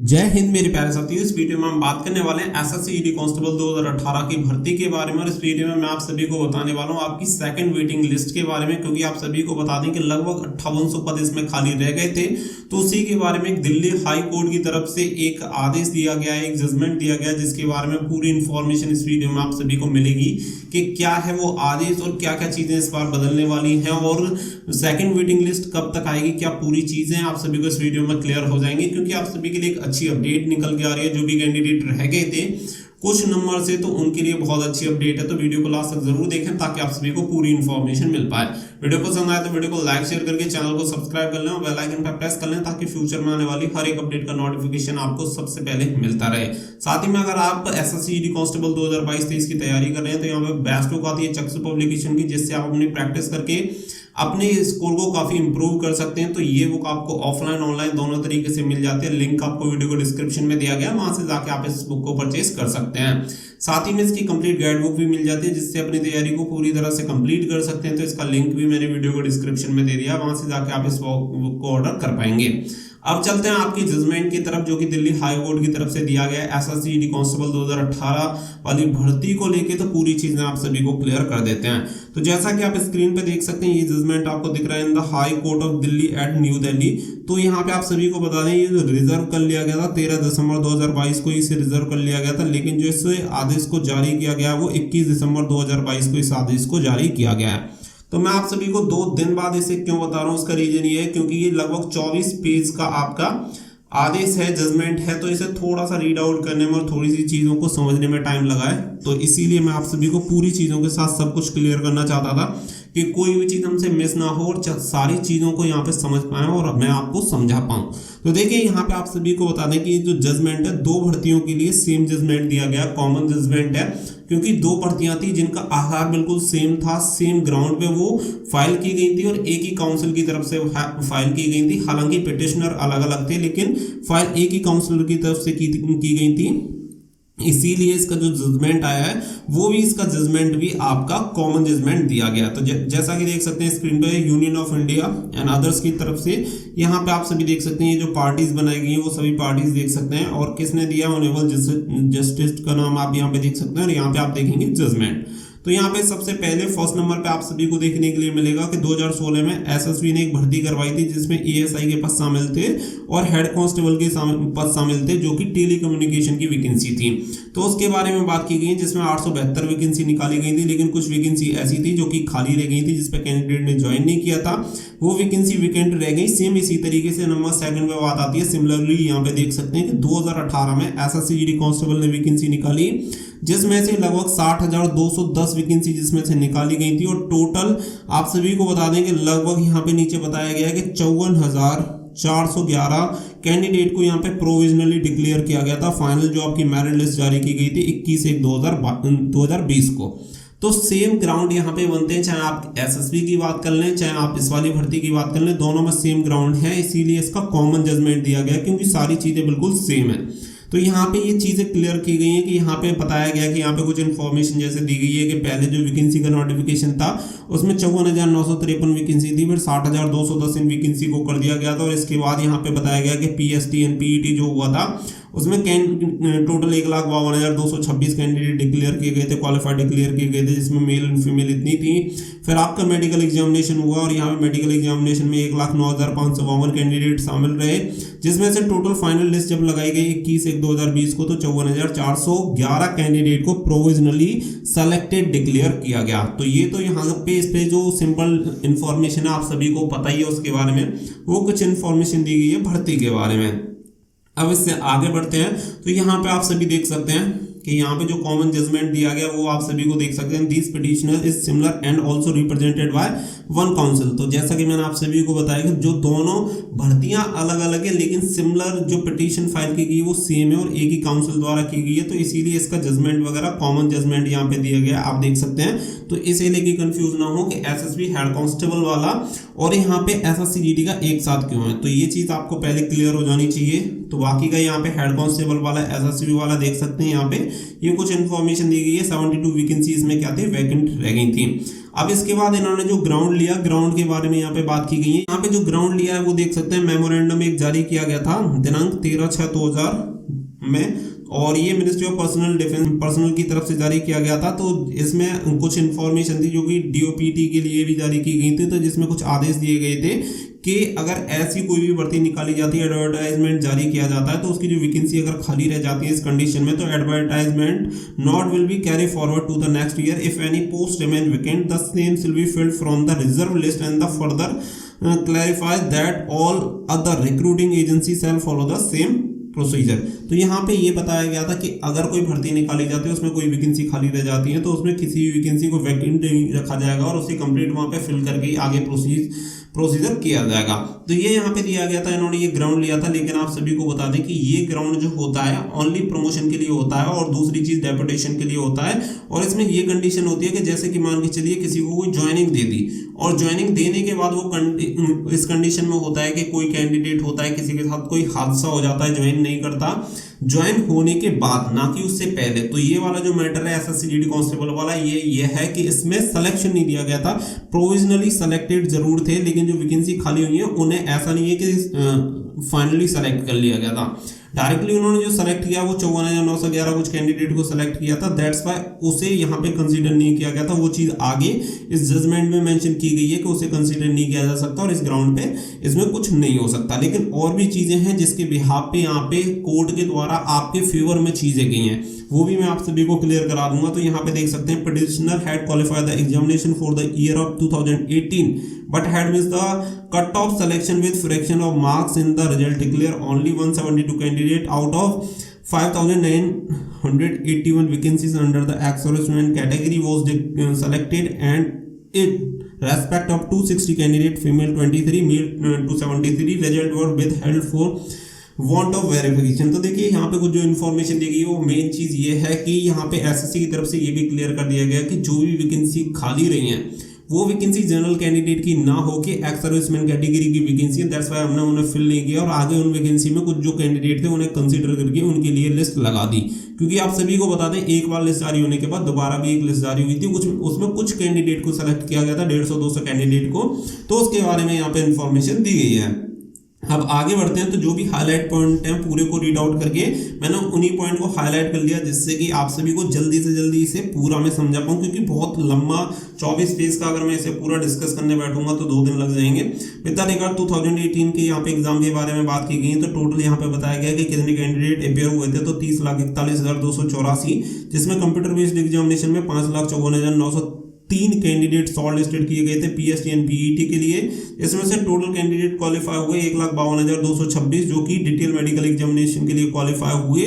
जय हिंद मेरे प्यारे साथियों। इस वीडियो में हम बात करने वाले हैं एसएससी ईडी कांस्टेबल 2018 की भर्ती के बारे में। और इस वीडियो में मैं आप सभी को बताने वाला हूं आपकी सेकंड वेटिंग लिस्ट के बारे में, क्योंकि आप सभी को बता दें कि लगभग 5800 पद इसमें खाली रह गए थे। तो उसी के बारे में दिल्ली हाई कोर्ट की तरफ से एक आदेश दिया गया है, एक जजमेंट दिया गया, जिसके बारे में पूरी इंफॉर्मेशन इस वीडियो में आप सभी को मिलेगी कि क्या है वो आदेश और क्या क्या चीजें इस बार बदलने वाली हैं और सेकंड वेटिंग लिस्ट कब तक आएगी, क्या पूरी चीजें आप सभी को इस वीडियो में क्लियर हो जाएंगी। क्योंकि आप सभी के लिए एक अच्छी अपडेट निकल के आ रही है। जो भी कैंडिडेट रह गए थे कुछ नंबर से, तो उनके लिए बहुत अच्छी अपडेट है। तो वीडियो को लास्ट तक जरूर देखें ताकि आप सभी को पूरी इंफॉर्मेशन मिल पाए। वीडियो पसंद आए तो वीडियो को लाइक शेयर करके चैनल को सब्सक्राइब कर लें और बेल आइकन पर प्रेस कर लें ताकि फ्यूचर में आने वाली हर एक अपडेट का नोटिफिकेशन आपको सबसे पहले मिलता रहे। साथ ही में अगर आप एसएससी ईडी कांस्टेबल 2022-23 की तैयारी कर रहे हैं तो यहाँ पे बेस्ट बुक आती है चक्सू पब्लिकेशन की, जिससे आप अपनी प्रैक्टिस करके अपने स्कोर को काफी इंप्रूव कर सकते हैं। तो ये बुक आपको ऑफलाइन ऑनलाइन दोनों तरीके से मिल जाती है। लिंक आपको वीडियो को डिस्क्रिप्शन में दिया गया है, वहां से जाके आप इस बुक को परचेज कर सकते हैं। साथ ही में इसकी कंप्लीट गाइड बुक भी मिल जाती है, जिससे अपनी तैयारी को पूरी तरह से कंप्लीट कर सकते हैं। तो इसका लिंक भी मैंने वीडियो को डिस्क्रिप्शन में दे दिया, वहां से जाके आप इस बुक को ऑर्डर कर पाएंगे। अब चलते हैं आपकी जजमेंट की तरफ, जो कि दिल्ली हाई कोर्ट की तरफ से दिया गया है एसएससी ईडी कांस्टेबल 2018 वाली भर्ती को लेके। तो पूरी चीजें आप सभी को क्लियर कर देते हैं। तो जैसा कि आप स्क्रीन पे देख सकते हैं, ये जजमेंट आपको दिख रहा है in the High Court of Delhi at New Delhi. तो यहाँ पे आप सभी को बता दें, ये रिजर्व कर लिया गया था 13 दिसंबर 2022 को, इसे रिजर्व कर लिया गया था। लेकिन जो इस आदेश को जारी किया गया वो 21 दिसंबर 2022 को इस आदेश को जारी किया गया है। तो मैं आप सभी को 2 दिन बाद इसे क्यों बता रहा हूं, उसका रीजन ये है क्योंकि ये लगभग 24 पेज का आपका आदेश है, जजमेंट है। तो इसे थोड़ा सा रीड आउट करने में और थोड़ी सी चीजों को समझने में टाइम लगा है। तो इसीलिए मैं आप सभी को पूरी चीजों के साथ सब कुछ क्लियर करना चाहता था कि कोई भी चीज हमसे मिस ना हो और सारी चीजों को यहाँ पे समझ पाए और मैं आपको समझा पाऊं। तो देखिए यहाँ पे आप सभी को बता दें कि जो जजमेंट है 2 भर्तियों के लिए सेम जजमेंट दिया गया, कॉमन जजमेंट है। क्योंकि 2 भर्तियां थी जिनका आधार बिल्कुल सेम था, सेम ग्राउंड पे वो फाइल की गई थी और एक ही काउंसिल की तरफ से फाइल की गई थी। हालांकि पिटिशनर अलग अलग थे, लेकिन फाइल एक ही काउंसिलर की तरफ से की गई थी। इसीलिए इसका जो जजमेंट आया है वो भी, इसका जजमेंट भी आपका कॉमन जजमेंट दिया गया। तो जैसा कि देख सकते हैं स्क्रीन पे, union of India and others की तरफ से यहाँ पे आप सभी देख सकते हैं, ये जो पार्टीज बनाई गई हैं वो सभी पार्टीज देख सकते हैं। और किसने दिया, ऑनरेबल जस्टिस का नाम आप यहाँ पे देख सकते हैं। और यहाँ पे आप देखेंगे जजमेंट। तो यहाँ पे सबसे पहले फर्स्ट नंबर पे आप सभी को देखने के लिए मिलेगा कि 2016 में एसएसबी ने एक भर्ती करवाई थी जिसमें एएसआई के पद शामिल थे और हेड कांस्टेबल के पद शामिल थे, जो कि टेलीकम्युनिकेशन की वैकेंसी थी। तो उसके बारे में बात की गई, जिसमें 872 वैकेंसी निकाली गई थी। लेकिन कुछ वैकेंसी ऐसी थी जो कि खाली रह गई थी, जिसपे कैंडिडेट ने ज्वाइन नहीं किया था, वो वैकेंसी वैकेंट रह गई। सेम इसी तरीके से नंबर सेकंड में बात आती है। सिमिलरली यहाँ पे देख सकते हैं कि 2018 में एसएससी ईडी कांस्टेबल ने वैकेंसी निकाली, जिसमें से लगभग 60,210 वैकेंसी जिसमें से निकाली गई थी। और टोटल आप सभी को बता दें कि लगभग यहाँ पे नीचे बताया गया है कि 54,411 कैंडिडेट को यहाँ पे प्रोविजनली डिक्लेयर किया गया था। फाइनल जो आपकी मेरिट लिस्ट जारी की गई थी 21/1/2020 को। तो सेम ग्राउंड यहाँ पे बनते हैं, चाहे आप एसएसबी की बात कर लें, चाहे आप इस वाली भर्ती की बात कर लें, दोनों में सेम ग्राउंड है। इसीलिए इसका कॉमन जजमेंट दिया गया, क्योंकि सारी चीजें बिल्कुल सेम है। तो यहाँ पे ये चीजें क्लियर की गई हैं कि यहाँ पे बताया गया कि यहाँ पे कुछ इन्फॉर्मेशन जैसे दी गई है कि पहले जो वैकेंसी का नोटिफिकेशन था उसमें 54,953 वैकेंसी थी, फिर 60,210 इन वैकेंसी को कर दिया गया था। और इसके बाद यहाँ पे बताया गया कि पीएसटी एंड पीईटी जो हुआ था उसमें टोटल 1,52,226 कैंडिडेट डिक्लेयर किए गए थे, क्वालिफाइड डिक्लेयर किए गए थे, जिसमें मेल एंड फीमेल इतनी थी। फिर आपका मेडिकल एग्जामिनेशन हुआ और यहाँ पे मेडिकल एग्जामिनेशन में 1,09,552 कैंडिडेट शामिल रहे, जिसमें से टोटल फाइनल लिस्ट जब लगाई गई 21/1/2020 को, तो 54,411 कैंडिडेट को प्रोविजनली सेलेक्टेड डिक्लेयर किया गया। तो ये तो यहाँ पे इस पे जो सिंपल इंफॉर्मेशन है आप सभी को पता ही है उसके बारे में, वो कुछ इंफॉर्मेशन दी गई है भर्ती के बारे में। अब इससे आगे बढ़ते हैं। तो यहाँ पे आप सभी देख सकते हैं कि यहाँ पे जो कॉमन जजमेंट दिया गया वो आप सभी को देख सकते हैं। This petitioner is similar and also represented by one council. तो जैसा कि मैंने आप सभी को बताया कि जो दोनों भर्तियां अलग अलग है, लेकिन सिमिलर जो पिटीशन फाइल की गई वो सेम है और एक ही काउंसिल द्वारा की गई है। तो इसीलिए इसका जजमेंट वगैरह कॉमन जजमेंट यहाँ पे दिया गया, आप देख सकते हैं। तो इसे लेके कंफ्यूज ना हो कि एसएसबी हेड कांस्टेबल वाला और यहाँ पे एसएससी जीडी का एक साथ क्यों है। तो ये चीज आपको पहले क्लियर हो जानी चाहिए। तो बाकी का यहाँ पे हेड कांस्टेबल वाला एसएसबी वाला देख सकते हैं। यहाँ पे ये कुछ इन्फॉर्मेशन दी गई है। 72 वैकेंसी इसमें क्या थे, वैकेंट रह गई थी। अब इसके बाद इन्होंने जो ग्राउंड लिया, ग्राउंड के बारे में यहाँ पे बात की गई है। यहाँ पे जो ग्राउंड लिया है वो देख सकते हैं, मेमोरेंडम एक जारी किया गया था दिनांक 13/6/2000 में, और ये ministry of personal defence personnel की तरफ से जारी किया गया था। तो इसमें कुछ इन्फॉर्मेशन थी जो कि डीओपीटी के लिए भी जारी की गई थी, तो जिसमें कुछ आदेश दिए गए थे कि अगर ऐसी कोई भी भर्ती निकाली जाती है, एडवर्टाइजमेंट जारी किया जाता है, तो उसकी जो वैकेंसी अगर खाली रह जाती है इस कंडीशन में, तो advertisement not will be carry forward to the next year if any post remain vacant, the same will be filled from the reserve list and the further clarifies that all other recruiting agencies shall follow the same procedure. तो यहाँ पे ये बताया गया था कि अगर कोई भर्ती निकाली जाती है, उसमें कोई वैकेंसी खाली रह जाती है, तो उसमें किसी भी वैकेंसी को वैकेंट रखा जाएगा और उसे कंप्लीट वहाँ पे फिल करके आगे प्रोसीजर किया जाएगा। तो ये यहाँ पे दिया गया था, इन्होंने ये ग्राउंड लिया था। लेकिन आप सभी को बता दें कि ये ग्राउंड जो होता है ओनली प्रमोशन के लिए होता है, और दूसरी चीज डेपुटेशन के लिए होता है। और इसमें ये कंडीशन होती है कि जैसे कि मान के चलिए किसी को कोई ज्वाइनिंग दे दी, और ज्वाइनिंग देने के बाद वो इस कंडीशन में होता है कि कोई कैंडिडेट होता है, किसी के साथ कोई हादसा हो जाता है, ज्वाइन नहीं करता, ज्वाइन होने के बाद, ना कि उससे पहले। तो ये वाला जो मैटर है एसएससी जीडी कांस्टेबल वाला, ये है कि इसमें सिलेक्शन नहीं दिया गया था, प्रोविजनली सेलेक्टेड जरूर थे, लेकिन जो वैकेंसी खाली हुई है उन्हें ऐसा नहीं है कि फाइनली सेलेक्ट कर लिया गया था। डायरेक्टली उन्होंने जो सेलेक्ट किया वो 54,911 कुछ कैंडिडेट को सेलेक्ट किया था, दैट्स व्हाई उसे यहाँ पे कंसीडर नहीं किया गया था। वो चीज आगे इस जजमेंट में मेंशन की गई है कि उसे कंसीडर नहीं किया जा सकता, और इस ग्राउंड पे इसमें कुछ नहीं हो सकता। लेकिन और भी चीजें हैं जिसके बिहाफ पे यहाँ पे कोर्ट के द्वारा आपके फेवर में चीजें गई हैं, वो भी मैं आप सभी को क्लियर करा दूंगा। तो यहाँ पे देख सकते हैं, petitioner had qualified the examination for the year of 2018 but had missed the cut-off selection with fraction of marks in the result declare. Only 172 candidate out of 5,981 vacancies under the ex-serviceman category was selected, and in respect of 260 candidate, female 23, male 273, result were withheld for want of verification। तो देखिए यहाँ पे कुछ जो information दी गई है, वो main चीज ये है कि यहाँ पे एसएससी की तरफ से ये भी क्लियर कर दिया गया कि जो भी वैकेंसी खाली रही है वो वैकेंसी जनरल कैंडिडेट की ना हो कि एक्स सर्विसमैन कैटेगरी की वैकेंसी, दैट्स व्हाई हमने उन्हें फिल नहीं किया, और आगे उन वैकेंसी में कुछ जो कैंडिडेट थे उन्हें कंसीडर करके उनके लिए लिस्ट लगा दी। क्योंकि आप सभी को बता दें, एक बार लिस्ट जारी होने के बाद दोबारा भी एक लिस्ट जारी हुई थी, उसमें कुछ कैंडिडेट को सेलेक्ट किया गया था, 150-200 कैंडिडेट को। तो उसके बारे में यहाँ पे इन्फॉर्मेशन दी गई है। अब आगे बढ़ते हैं, तो जो भी हाईलाइट पॉइंट हैं पूरे को रीड आउट करके मैंने उन्हीं पॉइंट को हाईलाइट कर लिया, जिससे कि आप सभी को जल्दी से जल्दी इसे पूरा मैं समझा पाऊँ, क्योंकि बहुत लंबा 24 पेज का अगर मैं इसे पूरा डिस्कस करने बैठूंगा तो 2 दिन लग जाएंगे। विद रिगार्ड 2018 के यहाँ पे एग्जाम के बारे में बात की गई, तो टोटल यहाँ पे बताया गया कि कितने कैंडिडेट अपेयर हुए थे, तो 30,41,284, जिसमें कंप्यूटर बेस्ड एग्जामिनेशन में 5,54,903 कैंडिडेट शॉर्ट लिस्टेड किए गए थे पीएसटी एंड पीईटी के लिए। इसमें से टोटल कैंडिडेट क्वालिफाई हुए 1,52,226, जो कि डिटेल मेडिकल एग्जामिनेशन के लिए क्वालिफाई हुए,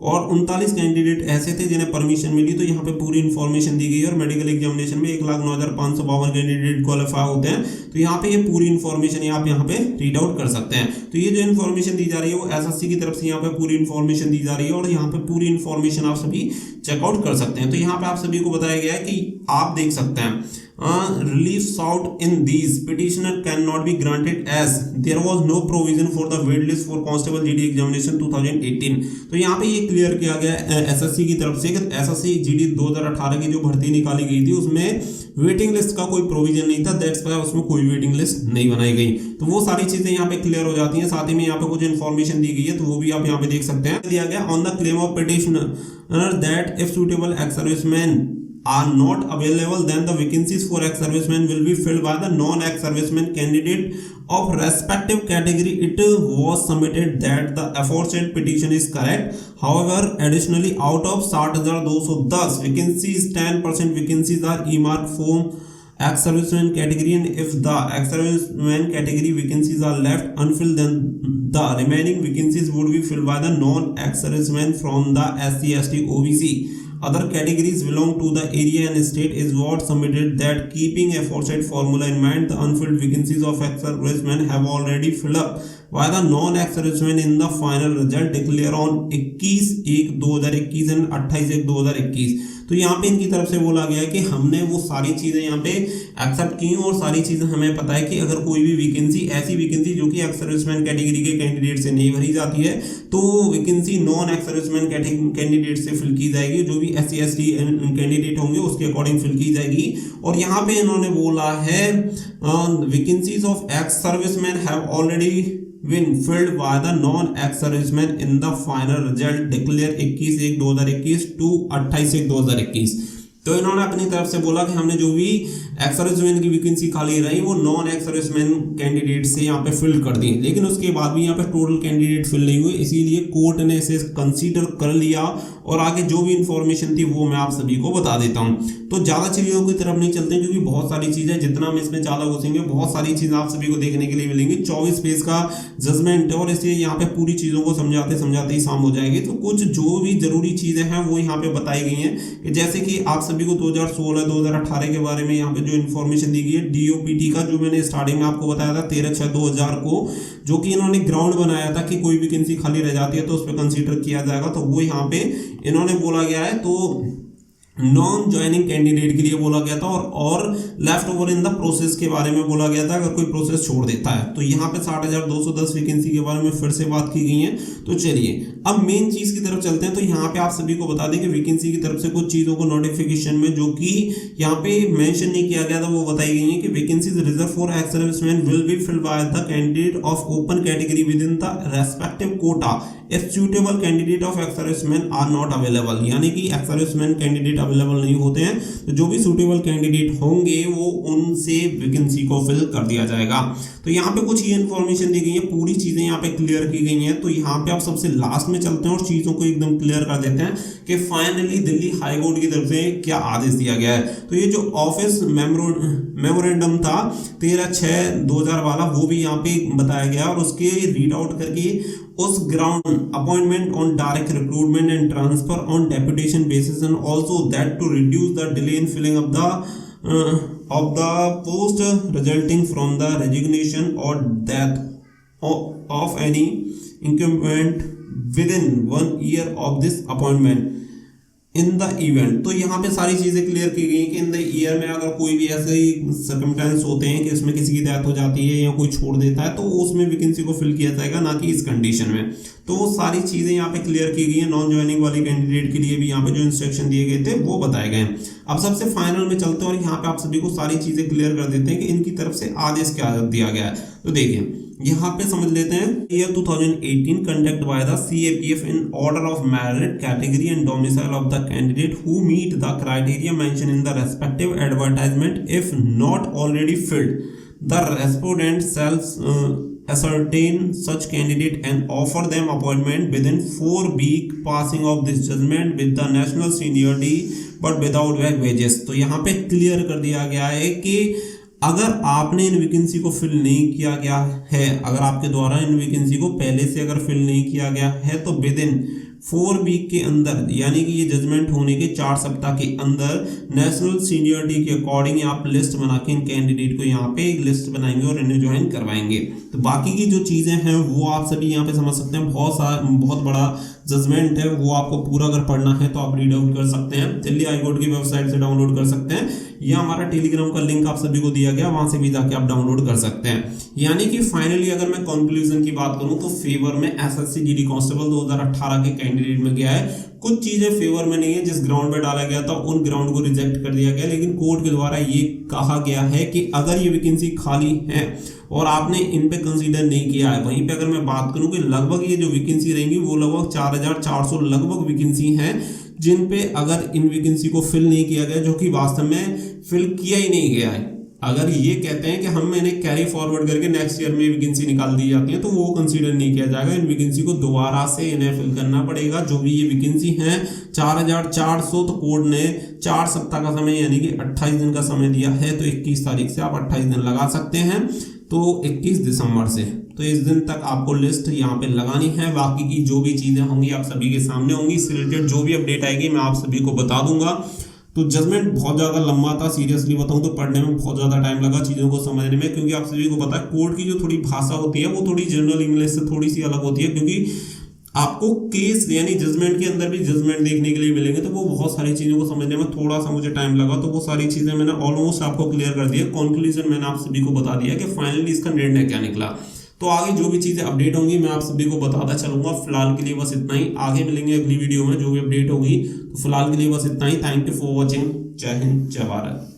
और 39 कैंडिडेट ऐसे थे जिन्हें परमिशन मिली। तो यहाँ पे पूरी इन्फॉर्मेशन दी गई है, और मेडिकल एग्जामिनेशन में 1,09,552 कैंडिडेट क्वालिफाई होते हैं। तो यहाँ पे ये पूरी इन्फॉर्मेशन आप यहाँ पे रीड आउट कर सकते हैं। तो ये जो इन्फॉर्मेशन दी जा रही है वो एसएससी की तरफ से यहाँ पे पूरी इन्फॉर्मेशन दी जा रही है, और यहाँ पे पूरी इन्फॉर्मेशन आप सभी चेकआउट कर सकते हैं। तो यहाँ पे आप सभी को बताया गया है कि आप देख सकते हैं, relief sought in these petitioner cannot be granted as there was no provision for the wait list for constable GD examination 2018। तो यहाँ पे ये क्लियर किया गया एसएससी की तरफ से कि एसएससी GD 2018 की जो भर्ती निकाली गई थी उसमें वेटिंग लिस्ट का कोई प्रोविजन नहीं था, दैट्स व्हाई उसमें कोई वेटिंग लिस्ट नहीं बनाई गई। तो वो सारी चीजें यहाँ पे क्लियर हो जाती हैं। साथ ही में यहाँ पे कुछ इन्फॉर्मेशन दी गई है, तो वो भी आप यहाँ पे देख सकते हैं। दिया गया on the claim of petitioner that if suitable ex serviceman are not available, then the vacancies for ex-servicemen will be filled by the non-ex-serviceman candidate of respective category. It was submitted that the aforesaid petition is correct. However, additionally, out of 60,210 vacancies, 10% vacancies are earmarked for ex-serviceman category, and if the ex-serviceman category vacancies are left unfilled, then the remaining vacancies would be filled by the non-ex-servicemen from the SC, ST, OBC. Other categories belong to the area and state is what submitted that keeping aforesaid formula in mind, the unfilled vacancies of ex-servicemen have already filled up why the non ex serviceman in the final result declare on 21/1/2021 and 28/1/2021। तो यहाँ पे इनकी तरफ से बोला गया है कि हमने वो सारी चीजें यहाँ पे एक्सेप्ट की और सारी चीजें हमें पता है कि अगर कोई भी वैकेंसी, ऐसी वैकेंसी जो कि एक्स सर्विसमैन कैटेगरी के कैंडिडेट से नहीं भरी जाती है, तो vacancy non ex serviceman candidate से फिल की जाएगी, जो भी SC ST कैंडिडेट होंगे उसके अकॉर्डिंग फिल की जाएगी। और यहाँ पे इन्होंने बोला है vacancies of ex serviceman have already been filled by the non-ex servicemen in the final result declare 21/1/2021 to 28/1/2021। तो इन्होंने अपनी तरफ से बोला कि हमने जो भी एक्स सर्विसमैन की वैकेंसी खाली रही वो नॉन एक्स सर्विसमैन कैंडिडेट से यहाँ पे फिल कर दी, लेकिन उसके बाद भी यहाँ पे टोटल कैंडिडेट फिल नहीं हुए, इसीलिए कोर्ट ने इसे कंसीडर कर लिया और आगे जो भी इंफॉर्मेशन थी वो मैं आप सभी को बता देता हूँ। तो ज़्यादा चीज़ों की तरफ नहीं चलते क्योंकि बहुत सारी चीज़ें, जितना हम इसमें ज़्यादा घुसेंगे बहुत सारी चीज़ें आप सभी को देखने के लिए मिलेंगी। 24 पेज का जजमेंट है और इसलिए यहाँ पे पूरी चीज़ों को समझाते समझाते ही शाम हो जाएगी। तो कुछ जो भी जरूरी चीज़ें हैं वो यहाँ पे बताई गई हैं कि जैसे कि आप सभी को 2016-2018 के बारे में यहाँ पे जो इन्फॉर्मेशन दी गई है DOPT का, जो मैंने स्टार्टिंग में आपको बताया था 13/6/2000 को, जो कि इन्होंने ग्राउंड बनाया था कि कोई वैकेंसी खाली रह जाती है तो उस पर कंसीडर किया जाएगा, तो वो यहाँ पे इन्होंने बोला गया है। तो नॉन ज्वाइनिंग कैंडिडेट के लिए बोला गया था और left over in the process के बारे में बोला गया था अगर कोई प्रोसेस छोड़ देता है। तो यहाँ पे 60,210 वैकेंसी के बारे में फिर से बात की गई है। तो चलिए अब मेन चीज की तरफ चलते हैं। तो यहाँ पे आप सभी को बता दें कि वैकेंसी की तरफ से कुछ चीजों को नोटिफिकेशन में जो कि यहाँ पे मेंशन नहीं किया गया था वो बताई गई है कि vacancies reserve for ex serviceman will be filled by the candidate of open category within the respective quota if suitable candidate of ex serviceman are not available. यानी कि एक्स सर्विसमैन कैंडिडेट अवेलेबल नहीं होते हैं तो जो भी suitable candidate होंगे वो उनसे वैकेंसी को फिल कर दिया जाएगा। तो यहाँ पे कुछ ये इन्फॉर्मेशन दी गई है, पूरी चीजें यहाँ पे क्लियर की गई हैं। तो यहाँ पे आप सबसे लास्ट में चलते हैं और चीजों को एकदम क्लियर कर देते हैं कि फाइनली दिल्ली हाई कोर्ट की तरफ से क्या आदेश दिया गया है। तो ये जो ऑफिस मेमोरेंडम था 13/6/2000 वाला वो भी यहाँ पे बताया गया और उसके रीड आउट करके उस ground appointment on direct recruitment and transfer on deputation basis and also that to reduce the delay in filling of the post resulting from the resignation or death of any incumbent within 1 year of this appointment in the event. तो यहाँ पे सारी चीजें clear की गई कि in the year में अगर कोई भी ऐसे सर्कमस्टेंस होते हैं कि इसमें किसी की डेथ हो जाती है या कोई छोड़ देता है तो उसमें वैकेंसी को फिल किया जाएगा, ना कि इस कंडीशन में। तो वो सारी चीजें यहाँ पे क्लियर की गई है। नॉन ज्वाइनिंग वाले कैंडिडेट के लिए भी यहाँ पे जो इंस्ट्रक्शन दिए गए थे वो बताए गए। अब सबसे फाइनल में चलते हैं और यहाँ पे आप सभी को सारी चीजें क्लियर कर देते हैं कि इनकी तरफ से आदेश क्या दिया गया है। तो देखिए यहाँ पे समझ लेते हैं। Year 2018 conduct by the CAPF in order of merit category and domicile of the candidate who meet the criteria mention in the respective advertisement if not already filled the respondent shall ascertain such candidate and offer them appointment within 4 week passing of this judgment with the national seniority but without wages। तो यहाँ पे clear कर दिया गया है कि अगर आपने इन वैकेंसी को फिल नहीं किया गया है, अगर आपके द्वारा इन वैकेंसी को पहले से अगर फिल नहीं किया गया है तो विद इन 4 वीक के अंदर, यानी कि ये जजमेंट होने के 4 सप्ताह के अंदर नेशनल सीनियरिटी के अकॉर्डिंग आप लिस्ट बना के इन कैंडिडेट को यहाँ पे एक लिस्ट बनाएंगे और इन्हें ज्वाइन करवाएंगे। तो बाकी की जो चीज़ें हैं वो आप सभी यहाँ पे समझ सकते हैं। बहुत बड़ा जजमेंट है, वो आपको पूरा अगर पढ़ना है तो आप रीड आउट कर सकते हैं, दिल्ली हाई कोर्ट की वेबसाइट से डाउनलोड कर सकते हैं या हमारा टेलीग्राम का लिंक आप सभी को दिया गया, वहां से भी जाके आप डाउनलोड कर सकते हैं। यानी कि फाइनली अगर मैं कंक्लूजन की बात करूं तो फेवर में SSC GD कांस्टेबल 2018 के कैंडिडेट में गया है। कुछ चीजें फेवर में नहीं है, जिस ग्राउंड पे डाला गया था उन ग्राउंड को रिजेक्ट कर दिया गया, लेकिन कोर्ट के द्वारा ये कहा गया है कि अगर ये वैकेंसी खाली है और आपने इन पे कंसीडर नहीं किया है, वहीं पे अगर मैं बात करूं कि लगभग ये जो वैकेंसी रहेंगी वो लगभग 4400 लगभग वैकेंसी हैं जिन पे अगर इन वैकेंसी को फिल नहीं किया गया, जो कि वास्तव में फिल किया ही नहीं गया है। अगर ये कहते हैं कि हम इन्हें कैरी फॉरवर्ड करके नेक्स्ट ईयर में वैकेंसी निकाल दी जाती है तो वो कंसीडर नहीं किया जाएगा। इन वैकेंसी को दोबारा से इन्हें फिल करना पड़ेगा। जो भी ये वैकेंसी है 4400, तो कोर्ट ने 4 सप्ताह का समय यानी कि 28 दिन का समय दिया है। तो 21 तारीख से आप 28 दिन लगा सकते हैं, तो 21 दिसंबर से, तो इस दिन तक आपको लिस्ट यहाँ पे लगानी है। बाकी की जो भी चीज़ें होंगी आप सभी के सामने होंगी, इससे रिलेटेड जो भी अपडेट आएगी मैं आप सभी को बता दूंगा। तो जजमेंट बहुत ज़्यादा लंबा था, सीरियसली बताऊं तो पढ़ने में बहुत ज़्यादा टाइम लगा चीज़ों को समझने में, क्योंकि आप सभी को पता है कोर्ट की जो थोड़ी भाषा होती है वो थोड़ी जनरल इंग्लिश से थोड़ी सी अलग होती है, क्योंकि आपको केस यानी जजमेंट के अंदर भी जजमेंट देखने के लिए मिलेंगे, तो वो बहुत सारी चीज़ों को समझने में थोड़ा सा मुझे टाइम लगा। तो वो सारी चीज़ें मैंने ऑलमोस्ट आपको क्लियर कर दिया, कंक्लूजन मैंने आप सभी को बता दिया कि फाइनली इसका निर्णय क्या निकला। तो आगे जो भी चीज़ें अपडेट होंगी मैं आप सभी को बताता चलूंगा। फिलहाल के लिए बस इतना ही, आगे मिलेंगे अगली वीडियो में जो भी अपडेट होगी। तो फिलहाल के लिए बस इतना ही। Thank you for watching. जय हिंद, जय भारत।